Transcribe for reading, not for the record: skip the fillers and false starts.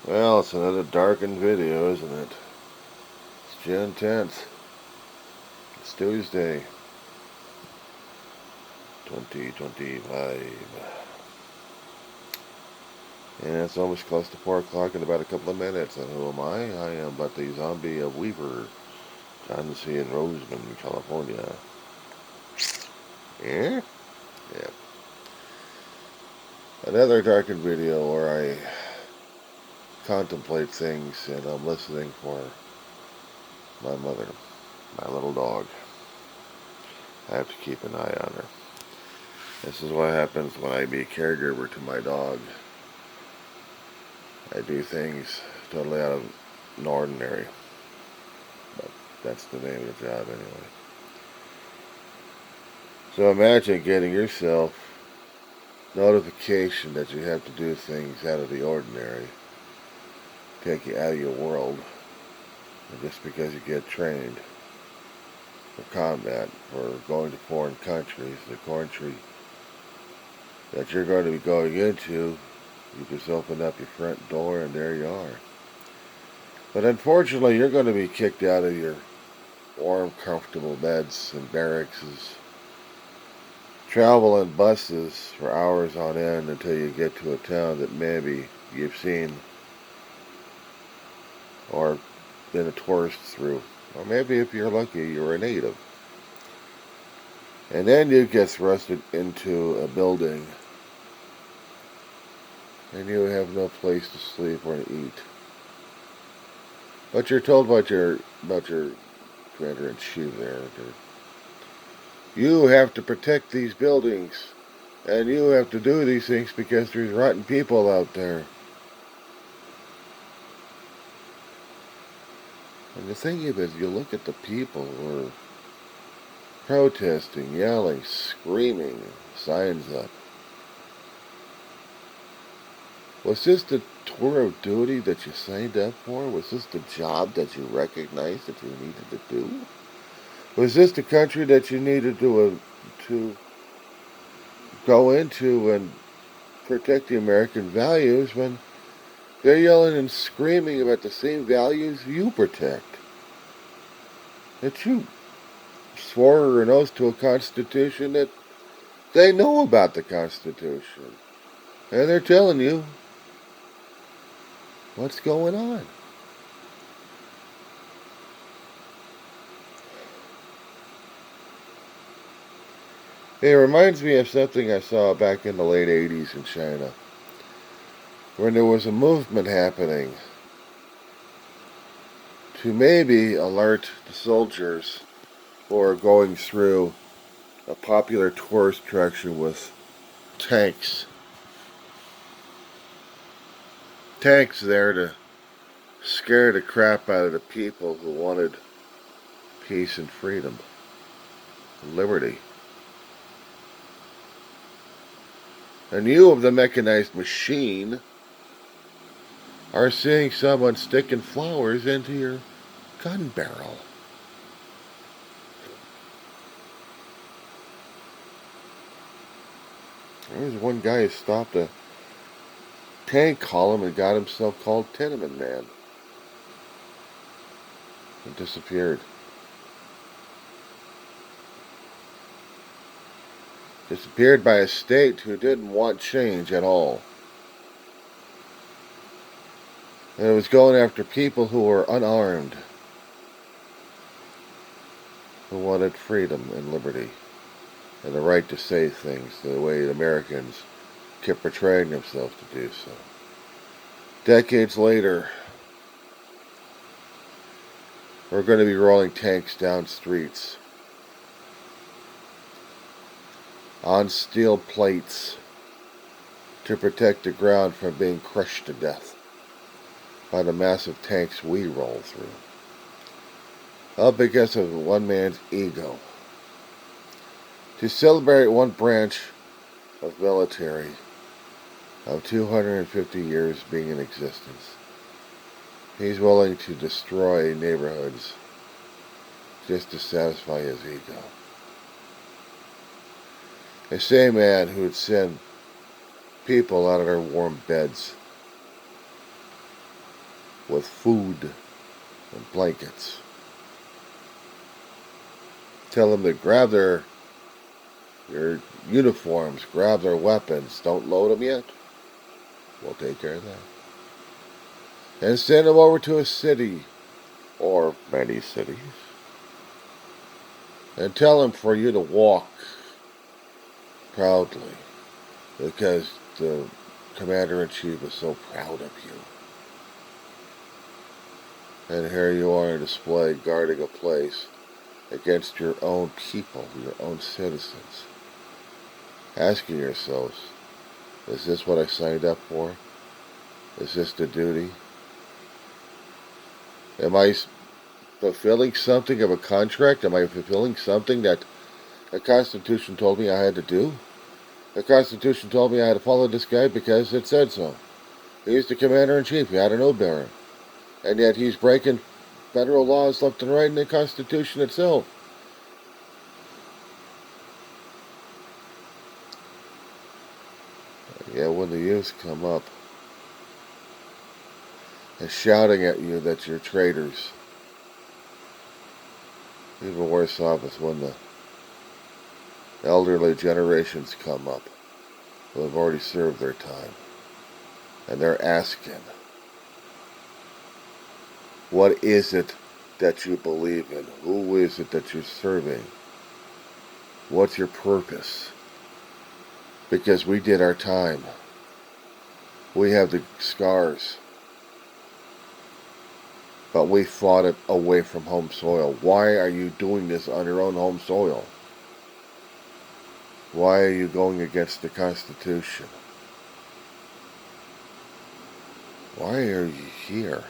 Well, it's another darkened video, isn't it? It's June 10th. It's Tuesday, 2025. And it's almost close to 4 o'clock in about a couple of minutes. And who am I? I am but the zombie of Weaver, John C. in Roseman, California. Yeah? Yeah. Another darkened video where I contemplate things and I'm listening for my mother, my little dog. I have to keep an eye on her. This is what happens when I be a caregiver to my dog. I do things totally out of the ordinary. But that's the name of the job anyway. So imagine getting yourself notification that you have to do things out of the ordinary, take you out of your world, and just because you get trained for combat, for going to foreign countries, the country that you're going to be going into, you just open up your front door and there you are. But unfortunately, you're going to be kicked out of your warm, comfortable beds and barracks, travel in buses for hours on end until you get to a town that maybe you've seen or been a tourist through. Or maybe if you're lucky, you're a native. And then you get thrusted into a building and you have no place to sleep or to eat. But you're told about your commander-in-chief there. You have to protect these buildings, and you have to do these things because there's rotten people out there. And the thing is, you look at the people who are protesting, yelling, screaming, signs up. Was this the tour of duty that you signed up for? Was this the job that you recognized that you needed to do? Was this the country that you needed to go into and protect the American values when they're yelling and screaming about the same values you protect? That you swore an oath to a Constitution that they know about the Constitution. And they're telling you what's going on. It reminds me of something I saw back in the late 80s in China, when there was a movement happening to maybe alert the soldiers who are going through a popular tourist attraction with tanks. Tanks there to scare the crap out of the people who wanted peace and freedom, liberty. And you of the mechanized machine are seeing someone sticking flowers into your gun barrel. There was one guy who stopped a tank column and got himself called Tenement Man. And disappeared. Disappeared by a state who didn't want change at all. And it was going after people who were unarmed, who wanted freedom and liberty and the right to say things the way the Americans kept portraying themselves to do so. Decades later, we're going to be rolling tanks down streets on steel plates to protect the ground from being crushed to death by the massive tanks we roll through. All because of one man's ego. To celebrate one branch of military of 250 years being in existence, he's willing to destroy neighborhoods just to satisfy his ego. The same man who would send people out of their warm beds with food and blankets. Tell them to grab their uniforms, grab their weapons. Don't load them yet. We'll take care of that. And send them over to a city or many cities. And tell them for you to walk proudly because the Commander-in-Chief is so proud of you. And here you are on display guarding a place against your own people, your own citizens. Asking yourselves, is this what I signed up for? Is this the duty? Am I fulfilling something of a contract? Am I fulfilling something that the Constitution told me I had to do? The Constitution told me I had to follow this guy because it said so. He's the Commander-in-Chief. He had an oath-bearer. And yet he's breaking federal laws left and right in the Constitution itself. Yeah, when the youth come up and shouting at you that you're traitors, even worse off is when the elderly generations come up who have already served their time. And they're asking, what is it that you believe in? Who is it that you're serving? What's your purpose? Because we did our time. We have the scars. But we fought it away from home soil. Why are you doing this on your own home soil? Why are you going against the Constitution? Why are you here?